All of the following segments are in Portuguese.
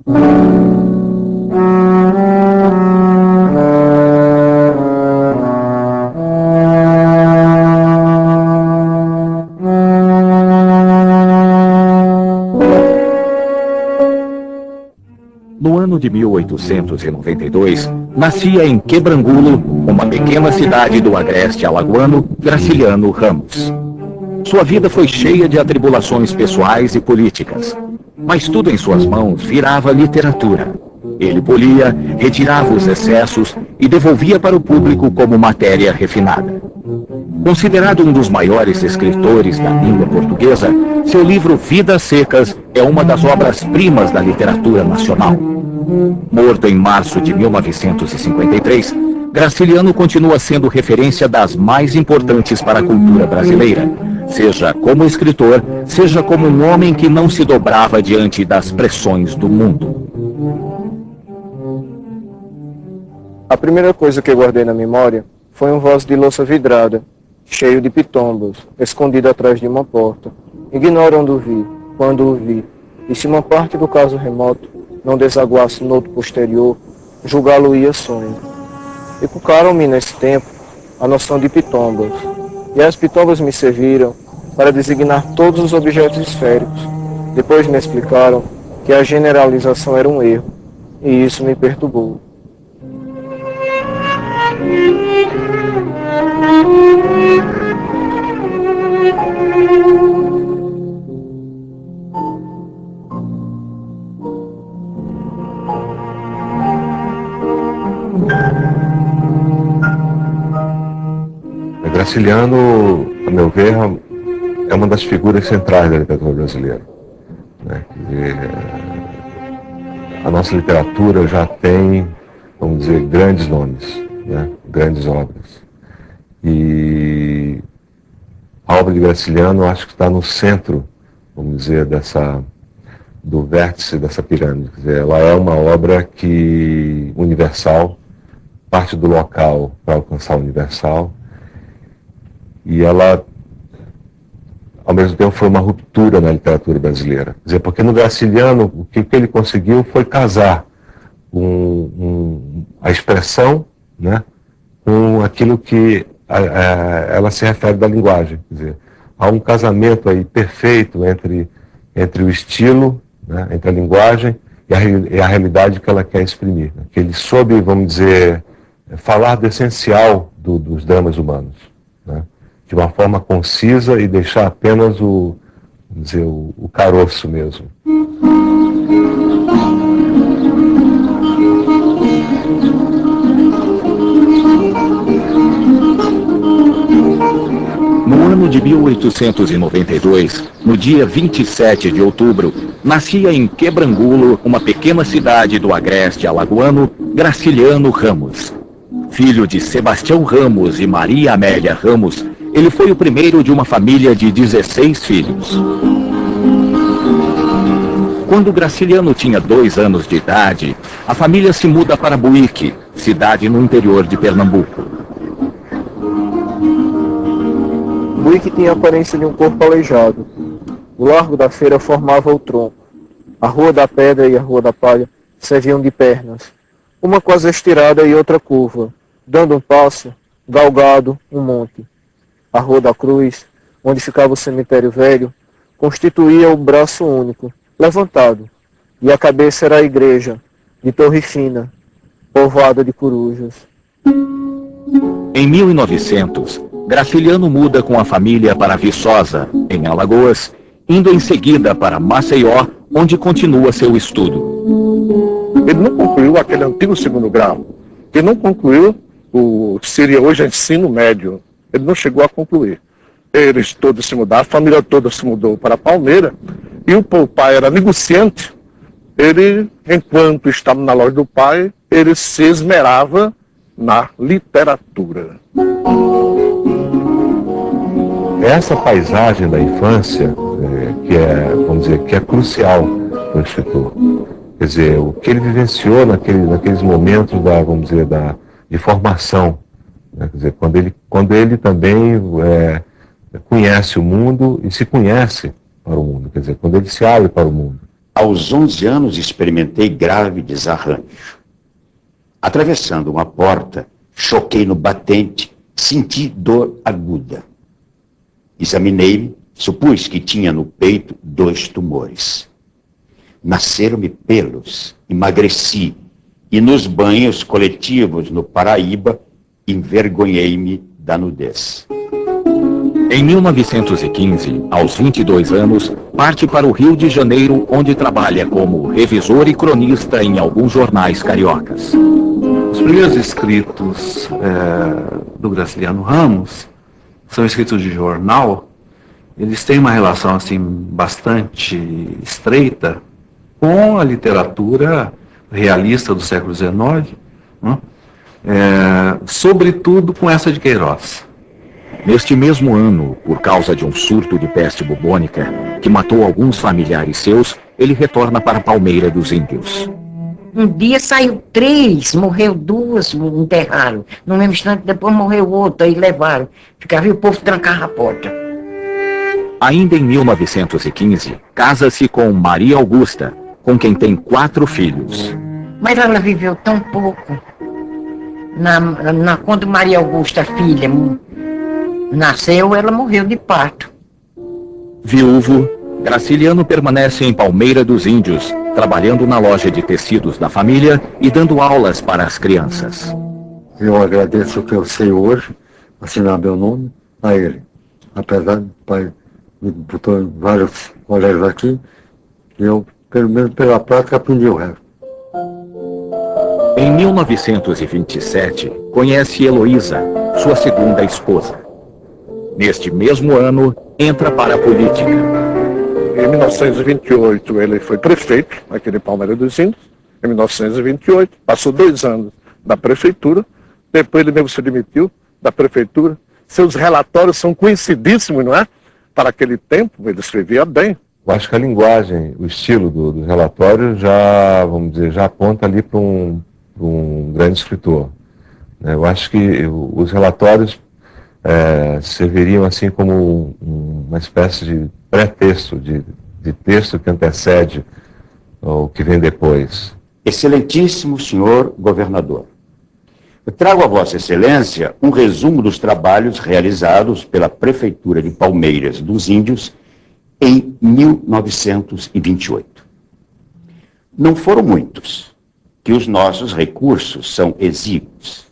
No ano de 1892, nascia em Quebrangulo, uma pequena cidade do agreste alagoano, Graciliano Ramos. Sua vida foi cheia de atribulações pessoais e políticas, mas tudo em suas mãos virava literatura. Ele polia, retirava os excessos e devolvia para o público como matéria refinada. Considerado um dos maiores escritores da língua portuguesa, seu livro Vidas Secas é uma das obras-primas da literatura nacional. Morto em março de 1953, Graciliano continua sendo referência das mais importantes para a cultura brasileira, seja como escritor, seja como um homem que não se dobrava diante das pressões do mundo. A primeira coisa que eu guardei na memória foi um vaso de louça vidrada, cheio de pitombas, escondido atrás de uma porta. Ignoro onde o vi, quando o vi, e se uma parte do caso remoto não desaguasse no outro posterior, julgá-lo-ia sonho. Inculcaram-me nesse tempo a noção de pitombas, e as pitombas me serviram para designar todos os objetos esféricos. Depois me explicaram que a generalização era um erro, e isso me perturbou. Graciliano, a meu ver, é uma das figuras centrais da literatura brasileira, né? A nossa literatura já tem, vamos dizer, grandes nomes, né? Grandes obras. E a obra de Graciliano, acho que está no centro, vamos dizer, do vértice dessa pirâmide. Quer dizer, ela é uma obra universal, parte do local para alcançar o universal. E ela, ao mesmo tempo, foi uma ruptura na literatura brasileira. Quer dizer, porque no Graciliano, o que ele conseguiu foi casar a expressão, né, com aquilo que ela se refere da linguagem. Quer dizer, há um casamento aí perfeito entre o estilo, né, entre a linguagem e a realidade que ela quer exprimir. Né, que ele soube, vamos dizer, falar do essencial dos dramas humanos, né, de uma forma concisa e deixar apenas o caroço mesmo. No ano de 1892, no dia 27 de outubro, nascia em Quebrangulo, uma pequena cidade do agreste alagoano, Graciliano Ramos. Filho de Sebastião Ramos e Maria Amélia Ramos, ele foi o primeiro de uma família de 16 filhos. Quando Graciliano tinha 2 anos de idade, a família se muda para Buíque, cidade no interior de Pernambuco. Buíque tinha a aparência de um corpo aleijado. O largo da feira formava o tronco. A Rua da Pedra e a Rua da Palha serviam de pernas, uma quase estirada e outra curva, dando um passo, galgado, um monte. A Rua da Cruz, onde ficava o cemitério velho, constituía o braço único, levantado, e a cabeça era a igreja, de torre fina, povoada de corujas. Em 1900, Graciliano muda com a família para Viçosa, em Alagoas, indo em seguida para Maceió, onde continua seu estudo. Ele não concluiu aquele antigo 2º grau. Ele não concluiu o que seria hoje ensino médio. Ele não chegou a concluir. Eles todos se mudaram, a família toda se mudou para Palmeira, e o pai era negociante. Ele, enquanto estava na loja do pai, ele se esmerava na literatura. Essa paisagem da infância, vamos dizer, que é crucial para o escritor. Quer dizer, o que ele vivenciou naqueles momentos de formação. Né? Quer dizer, quando ele também conhece o mundo e se conhece para o mundo. Quer dizer, quando ele se abre para o mundo. Aos 11 anos experimentei grave desarranjo. Atravessando uma porta, choquei no batente, senti dor aguda. Examinei-me, supus que tinha no peito 2 tumores. Nasceram-me pelos, emagreci, e nos banhos coletivos no Paraíba, envergonhei-me da nudez. Em 1915, aos 22 anos, parte para o Rio de Janeiro, onde trabalha como revisor e cronista em alguns jornais cariocas. Os primeiros escritos do Graciliano Ramos são escritos de jornal. Eles têm uma relação assim bastante estreita com a literatura realista do século XIX, né? Sobretudo com essa de Queiroz. Neste mesmo ano, por causa de um surto de peste bubônica, que matou alguns familiares seus, ele retorna para Palmeira dos Índios. Um dia saiu 3, morreu 2, enterraram. No mesmo instante, depois morreu outro, aí levaram. Ficava e o povo trancava a porta. Ainda em 1915, casa-se com Maria Augusta, com quem tem 4 filhos. Mas ela viveu tão pouco. Quando Maria Augusta, filha, nasceu, ela morreu de parto. Viúvo, Graciliano permanece em Palmeira dos Índios, trabalhando na loja de tecidos da família e dando aulas para as crianças. Eu agradeço o que eu sei hoje, assinar meu nome a ele. Apesar do pai me botou em vários colégios aqui, eu, pelo menos pela prática, aprendi o resto. Em 1927, conhece Heloísa, sua segunda esposa. Neste mesmo ano, entra para a política. Em 1928, ele foi prefeito aqui de Palmeira dos Índios. Em 1928, passou 2 anos da prefeitura. Depois ele mesmo se demitiu da prefeitura. Seus relatórios são conhecidíssimos, não é? Para aquele tempo, ele escrevia bem. Eu acho que a linguagem, o estilo do relatório já, vamos dizer, já aponta ali para um grande escritor. Eu acho que os relatórios serviriam assim como uma espécie de pré-texto, de texto que antecede o que vem depois. Excelentíssimo senhor governador, eu trago a Vossa Excelência um resumo dos trabalhos realizados pela Prefeitura de Palmeiras dos Índios em 1928. Não foram muitos, que os nossos recursos são exíguos.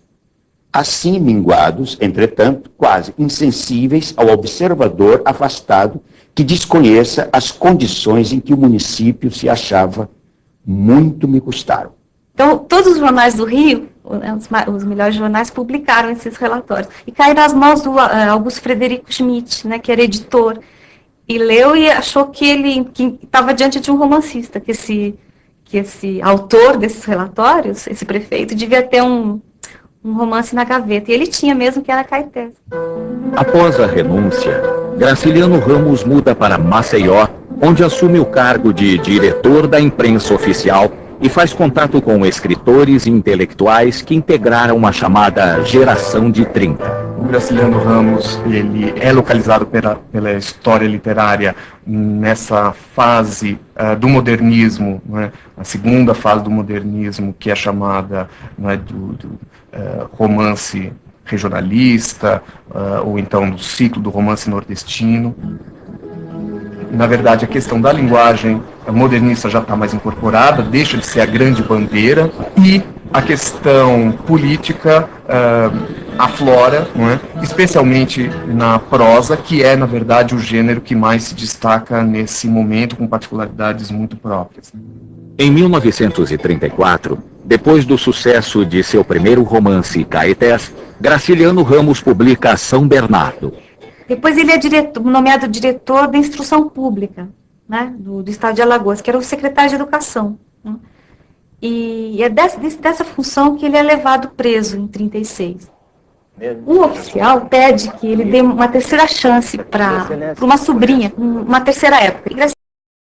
Assim minguados, entretanto, quase insensíveis ao observador afastado que desconheça as condições em que o município se achava, muito me custaram. Então, todos os jornais do Rio, os melhores jornais, publicaram esses relatórios. E caíram nas mãos do Augusto Frederico Schmidt, né, que era editor. E leu e achou que ele estava diante de um romancista, que esse autor desses relatórios, esse prefeito, devia ter um romance na gaveta. E ele tinha mesmo, que era Caetés. Após a renúncia, Graciliano Ramos muda para Maceió, onde assume o cargo de diretor da imprensa oficial e faz contato com escritores e intelectuais que integraram a chamada Geração de 30. O Graciliano Ramos, ele é localizado pela história literária nessa fase do modernismo, né? A segunda fase do modernismo, que é chamada, né, do romance regionalista, ou então do ciclo do romance nordestino. Na verdade, a questão da linguagem modernista já está mais incorporada, deixa de ser a grande bandeira, e a questão política aflora, não é? Especialmente na prosa, que é, na verdade, o gênero que mais se destaca nesse momento, com particularidades muito próprias. Em 1934, depois do sucesso de seu primeiro romance, Caetés, Graciliano Ramos publica São Bernardo. Depois ele é nomeado diretor da Instrução Pública, né, do Estado de Alagoas, que era o secretário de Educação. Né? E é dessa função que ele é levado preso em 1936. Um oficial pede que ele dê uma terceira chance para uma sobrinha, uma terceira época.